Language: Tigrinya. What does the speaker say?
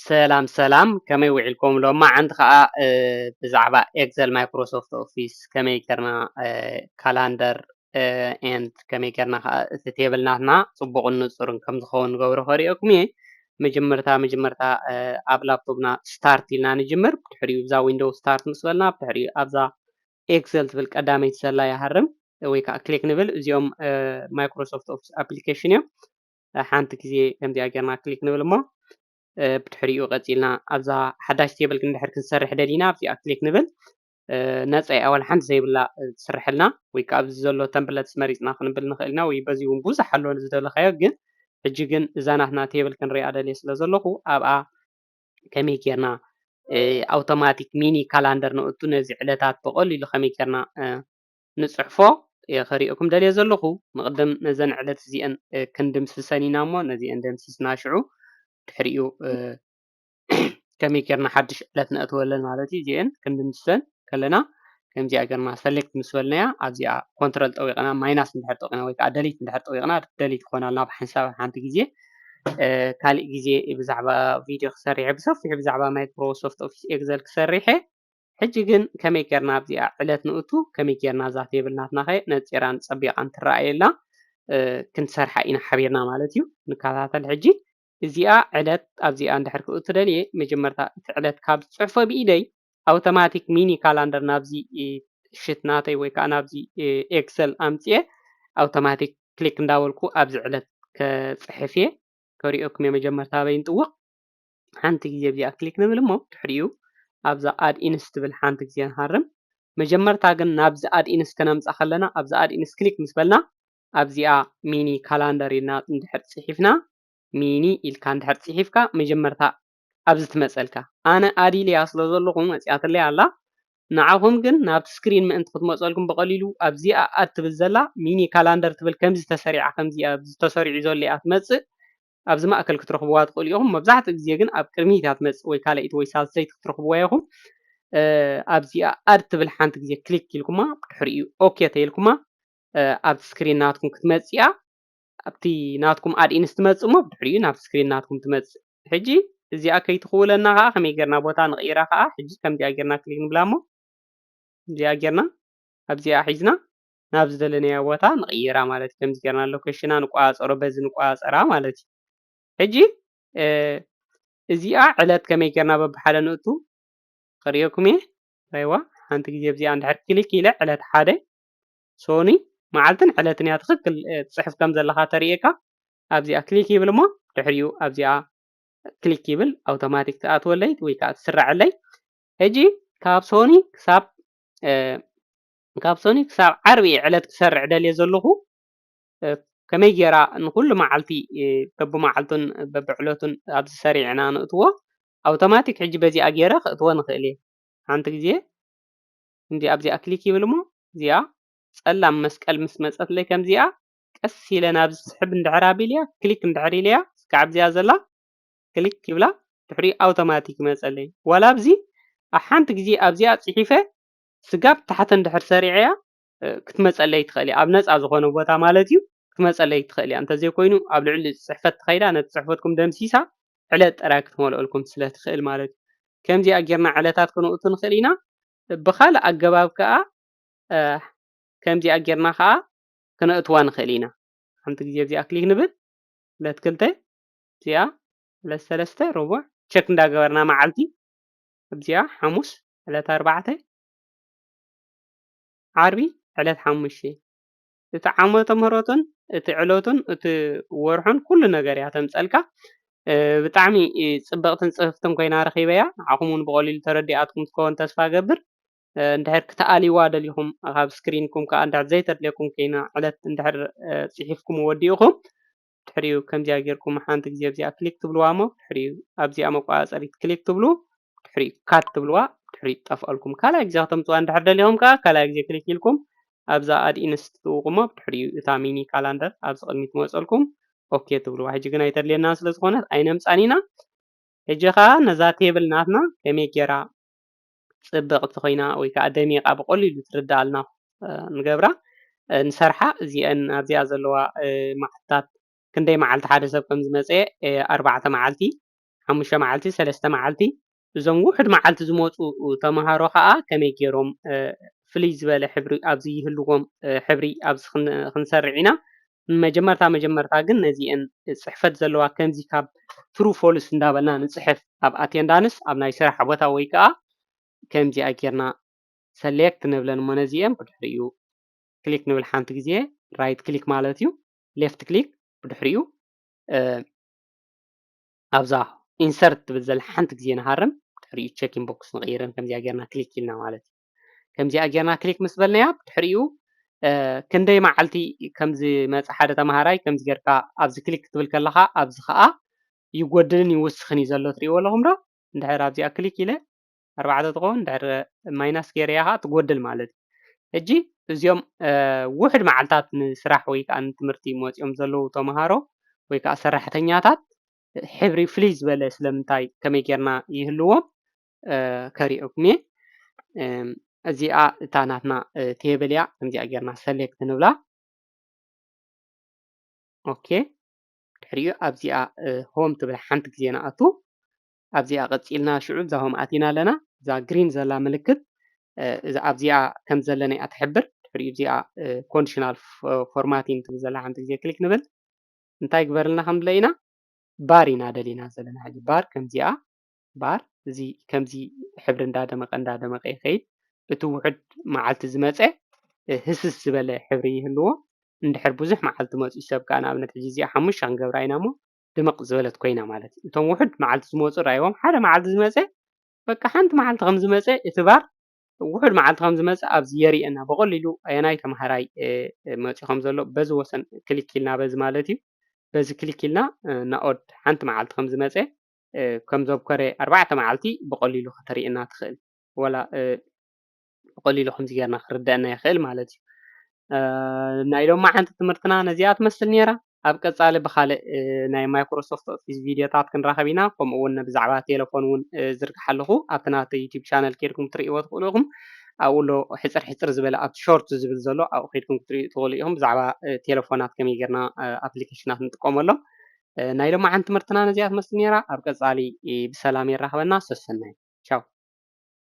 سلام سلام كمي وعلكم لو ما عند خاء بزعبة إكسل مايكروسوفت أوفيس كمي كرنا كالندر and كمي كرنا خاء تتابل نحنا صبغ النصر كم تخون جور خاريكم مجمرتا أب لابتوبنا ستارت لنا نجمر بتحري بزا ويندوز ستارت مسولنا بتحري أبزا إكسل تبلك أدامي تسلا يهرم ويكا كليك نبل زيوم مايكروسوفت أوفيس أبليكيشن يوم حانت كزي كم دي أجرنا كليك نبل ما بتحريو قتيلنا أبزا حداش تيبل كن دحر كنسرح دلينا في أكليك نبل نصعي أول حد زي بلا تسرح لنا ويك أبز زلو تمبلت مريض ناخن بل نخلنا ويبزيون بوز حلو نزدل خيار جن حجيجن زانا هنا تيبل كن ري أدليس لزلقو أبقى كمي كيرنا أوتوماتيك ميني كالندر نقطو نزي علتات بقول اللي خمي كيرنا نصحفو يا خريقكم دليل زلقو نقدم نزن علت زيان كندم سسانينا مو نزي اندم سسناشعو تحريو كمي كرنا حدش لا نأتولن مالتي جين كم دمسن كلنا كم جي أجرنا سلكت مسولنا أبزي كنترول طويقنا مايناس ندحر طويقنا ويك أدليت ندحر طويقنا دليت خونا لنا بحساب حانت جزء كالي جزء بزعبة فيديو سريع بصفي بزعبة مايكروسوفت أوفيس إكسل سريحة حجي جن كمي كرنا أبزي علت نقطو كمي كرنا ذاتي بالناتنا خي نتيران صبيق عن ترأي لنا كنت سرحة إنا حبيرنا مالتيو نكالات الحجي እዚኣ ዕለት ኣብዚኣ እንድሕር ክእቱ ደልየ መጀመርታ እቲ ዕለት ካብ ዝፅሕፎ ብኢደይ ኣውቶማቲክ ሚኒ ካላንደር ናብዚ ሽት ናተይ ወይ ከዓ ናብዚ ኤክሰል ኣምፅየ ኣውቶማቲክ ክሊክ እንዳበልኩ ኣብዚ ዕለት ከፅሕፍ እየ ከሪኦኩም እየ መጀመርታ በይንጥውቕ ሓንቲ ግዜ እዚኣ ክሊክ ንብል እሞ ድሕሪኡ ኣብዛ ኣድ ኢንስ ትብል ሓንቲ ግዜ ንሃርም መጀመርታ ግን ናብዚ ኣድ ኢንስ ከነምፃ ከለና ኣብዛ ኣድ ኢንስ ክሊክ ምስ በልና ኣብዚኣ ሚኒ ካላንደር ኢልና እንድሕር ፅሒፍና ሚኒ ኢልካ እንድሕር ፅሒፍካ መጀመርታ ኣብዚ ትመፀልካ ኣነ ኣዲልያ ስለ ዘለኹ መፅያትለይ ኣላ ንዓኹም ግን ናብቲ ስክሪን ምእንቲ ክትመፀልኩም ብቐሊሉ ኣብዚኣ ኣድ ትብል ዘላ ሚኒ ካላንደር ትብል ከምዚ ተሰሪዓ ከምዚ ተሰሪዑ ዘሎ እያ ትመፅእ ኣብዚ ማእከል ክትረኽብዋ ትኽእሉ ኢኹም መብዛሕትኡ ግዜ ግን ኣብ ቅድሚት እያ ትመፅእ ወይ ካልአይቲ ወይ ሳልሰይቲ ክትረኽብዋ ኢኹም ኣብዚኣ ኣድ ትብል ሓንቲ ግዜ ክሊክ ኢልኩማ ብድሕሪኡ ኦኬ ተኢልኩማ ኣብ ስክሪን ናትኩም ክትመፅእ እያ ኣብቲ ናትኩም ኣድ ኢንስ ትመፅእ እሞ ብድሕሪኡ ናብ ስክሪን ናትኩም ትመፅእ ሕጂ እዚኣ ከይትኽውለና ከዓ ከመይ ጌርና ቦታ ንቕይራ ከዓ ሕጂ ከምዚኣ ጌርና ክሊክ ንብላ እሞ እዚኣ ጌርና ኣብዚኣ ሒዝና ናብ ዝደለናዮ ቦታ ንቕይራ ማለት እዩ ከምዚ ጌርና ሎኬሽና ንቋፀሮ በዚ ንቋፀራ ማለት እዩ ሕጂ እዚኣ ዕለት ከመይ ጌርና በብሓደ ንእቱ ክሪኦኩም እየ ኣይዋ ሓንቲ ግዜ እዚኣ እንድሕር ክሊክ ኢለ ዕለት ሓደ ሶኒ መዓልትን ዕለትን እያ ትኽክል ትፅሕፍ ከም ዘለካ ተርእየካ ኣብዚኣ ክሊክ ይብል እሞ ድሕሪኡ ኣብዚኣ ክሊክ ይብል ኣውቶማቲክ ትኣትወለይ ወይ ከዓ ትስራዓለይ ሕጂ ካብ ሶኒ ክሳብ ዓርቢ ዕለት ክሰርዕ ደልየ ዘለኹ ከመይ ጌራ ንኩሉ መዓልቲ በብመዓልቱን በብዕለቱን ኣብዚ ሰሪዕና ንእትዎ ኣውቶማቲክ ሕጂ በዚኣ ገይረ ክእትዎ ንኽእል እየ ሓንቲ ግዜ እንዲ ኣብዚኣ ክሊክ ይብል እሞ እዚኣ ፀላም መስቀል ምስ መፀትለይ ከምዚኣ ቀስ ኢለ ናብ ዝስሕብ እንድሕር ኣቢልያ ክሊክ እንድሕር ኢለያ ክሳብ ኣብዚኣ ዘላ ክሊክ ይብላ ድሕሪኡ ኣውቶማቲክ ይመፀለይ ዋላ ኣብዚ ኣብ ሓንቲ ግዜ ኣብዚኣ ፅሒፈ ስጋብ ታሕተ እንድሕር ሰሪዐያ ክትመፀለይ ትኽእል እያ ኣብ ነፃ ዝኾነ ቦታ ማለት እዩ ክትመፀለይ ትኽእል እያ እንተዘይኮይኑ ኣብ ልዕሊ ፅሕፈት ተኸይዳ ነቲ ፅሕፈትኩም ደምሲሳ ዕለት ጥራይ ክትመልአልኩም ስለትኽእል ማለት እዩ ከምዚኣ ጌርና ዕለታት ክንእቱ ንኽእል ኢና ብካልእ ኣገባብ ከዓ ከምዚኣ ጌርና ከዓ ክነእትዋ ንኽእል ኢና ሓንቲ ግዜ እዚኣ ክሊክ ንብል ዕለት ክልተ እዚኣ ዕለት ሰለስተ ርቡዕ ቸክ እንዳገበርና መዓልቲ እዚኣ ሓሙስ ዕለት ኣርባዕተ ዓርቢ ዕለት ሓሙሽተ እቲ ዓመተ ምህረቱን እቲ ዕለቱን እቲ ወርሑን ኩሉ ነገር እያ ተምፀልካ ብጣዕሚ ፅብቕትን ፅፍፍትን ኮይና ረኺበያ ንዓኹም እውን ብቐሊሉ ተረዲኣትኩም ትከውን ተስፋ ገብር እንድሕር ክትኣልይዋ ደሊኹም ካብ ስክሪንኩም ከዓ እንድሕር ዘይተድልየኩም ኮይና ዕለት እንድሕር ፅሒፍኩም ወዲእኹም ድሕሪኡ ከምዚኣ ጌርኩም ሓንቲ ግዜ ኣብዚኣ ክሊክ ትብልዋ እሞ ድሕሪኡ ኣብዚኣ መቆፃፀሪት ክሊክ ትብሉ ድሕሪኡ ካት ትብልዋ ድሕሪኡ ጠፍአልኩም ካልኣይ ግዜ ከተምፅዋ እንድሕር ደሊኹም ከዓ ካልኣይ ግዜ ክሊክ ኢልኩም ኣብዛ ኣድ ኢንስ ትጥውቁ እሞ ድሕሪኡ እታ ሚኒ ካላንደር ኣብዚ ቅድሚት ትመፀልኩም ኦኬ ትብልዋ ሕጂ ግን ኣይተድልየና ስለ ዝኾነት ኣይነምፃን ኢና ሕጂ ከዓ ነዛ ቴብል ናትና ከመይ ጌራ ፅብቕቲ ኮይና ወይ ከዓ ደሚቓ ብቐሊሉ ትርዳእልና ንገብራ ንሰርሓ እዚአን ኣብዚኣ ዘለዋ መዓልትታት ክንደይ መዓልቲ ሓደ ሰብ ከም ዝመፀ 4 መዓልቲ 5 መዓልቲ 3 መዓልቲ እዞም ውሕድ መዓልቲ ዝመፁ ተምሃሮ ከዓ ከመይ ገይሮም ፍልይ ዝበለ ሕብሪ ኣብዚ ይህልዎም ሕብሪ ኣብዚ ክንሰርዕ ኢና መጀመርታ ግን ነዚአን ፅሕፈት ዘለዋ ከምዚ ካብ ትሩ ፎልስ እንዳበልና ንፅሕፍ ኣብ ኣቴንዳንስ ኣብ ናይ ስራሕ ቦታ ወይ ከዓ ከምዚኣ ጌርና ሰሌክት ንብለን እሞ ነዚአን ብድሕሪኡ ክሊክ ንብል ሓንቲ ግዜ ራይት ክሊክ ማለት እዩ ሌፍት ክሊክ ብድሕሪኡ ኣብዛ ኢንሰርት ትብል ዘላ ሓንቲ ግዜ ንሃርም ድሕሪኡ ቼኪን ቦክስ ንቅይረን ከምዚኣ ጌርና ክሊክ ኢልና ማለት እዩ ከምዚኣ ጌርና ክሊክ ምስ በልናያ ብድሕሪኡ ክንደይ መዓልቲ ከም ዝመፀ ሓደ ተምሃራይ ከምዚ ጌርካ ኣብዚ ክሊክ ክትብል ከለካ ኣብዚ ከዓ ይጎድልን ይውስኽን እዩ ዘሎ ትሪእዎ ኣለኹም ዶ እንድሕር ኣብዚኣ ክሊክ ኢለ 4 ትኸውን እንድሕር ማይናስ ገይረያ ከዓ ትጎድል ማለት እዩ ሕጂ እዚኦም ውሕድ መዓልትታት ንስራሕ ወይ ከዓ ንትምህርቲ መፂኦም ዘለው ተምሃሮ ወይ ከዓ ሰራሕተኛታት ሕብሪ ፍልይ ዝበለ ስለምንታይ ከመይ ጌርና ይህልዎም ከሪአኩም እየ እዚኣ እታ ናትና ቴብል እያ ከምዚኣ ጌርና ሰሌክት ንብላ ኦኬ ድሕሪኡ ኣብዚኣ ሆም ትብል ሓንቲ ግዜ ንኣቱ ኣብዚኣ ቀፂልና ሽዑ እዛ ሆም ኣቲና ኣለና እዛ ግሪን ዘላ ምልክት እዛ ኣብዚኣ ከም ዘለና እያ ትሕብር ድሕሪኡ እዚኣ ኮንዲሽናል ፎርማቲንግ ትብል ዘላ ሓንቲ ግዜ ክሊክ ንብል እንታይ ግበረልና ክንብለ ኢና ባር ኢና ደሊና ዘለና ሕጂ ባር ከምዚኣ ባር እዚ ከምዚ ሕብሪ እንዳደመቀ ይኸይድ እቲ ውሕድ መዓልቲ ዝመፀ ህስስ ዝበለ ሕብሪ ይህልዎ እንድሕር ብዙሕ መዓልቲ መፅኡ ሰብ ከዓ ንኣብነት ሕጂ እዚኣ 5 ክንገብራ ኢና እሞ ድምቕ ዝበለት ኮይና ማለት እዩ እቶም ውሕድ መዓልቲ ዝመፁ ራእይዎም ሓደ መዓልቲ ዝመፀ በቃ ሓንቲ መዓልቲ ከም ዝመፀ እቲ ባር ውሕድ መዓልቲ ከም ዝመፀ ኣብዚ የሪአና ብቐሊሉ ኣየናይ ተምሃራይ መፂኡ ከም ዘሎ በዚ ወሰን ክሊክ ኢልና በዚ ማለት እዩ በዚ ክሊክ ኢልና ናኦድ ሓንቲ መዓልቲ ከም ዝመፀ ከም ዘብከረ 4 መዓልቲ ብቐሊሉ ከተሪአና ትኽእል ወላ ብቐሊሉ ከምዚ ጌርና ክርደአና ይኽእል ማለት እዩ ናይ ሎማ ሓንቲ ትምህርትና ነዚኣ ትመስል ነይራ ኣብ ቀፃሊ ብካልእ ናይ ማይክሮሶፍት ኦፊስ ቪድዮታት ክንራኸብ ኢና ከምኡ እውን ብዛዕባ ቴሌፎን እውን ዝርግሓ ኣለኹ ኣብቲ ናተይ ዩቲብ ቻነል ከይድኩም ትሪእዎ ትኽእሉ ኢኹም ኣብኡ ሎ ሕፅር ሕፅር ዝበለ ኣብቲ ሾርት ዝብል ዘሎ ኣብኡ ከይድኩም ክትሪኡ ትኽእሉ ኢኹም ብዛዕባ ቴሌፎናት ከመይ ጌርና ኣፕሊኬሽናት ንጥቀመሎም ናይ ሎማ ሓንቲ ትምህርትና ነዚኣ ትመስል ነይራ ኣብ ቀፃሊ ብሰላም ይራኸበና ሰሰናይ ቻው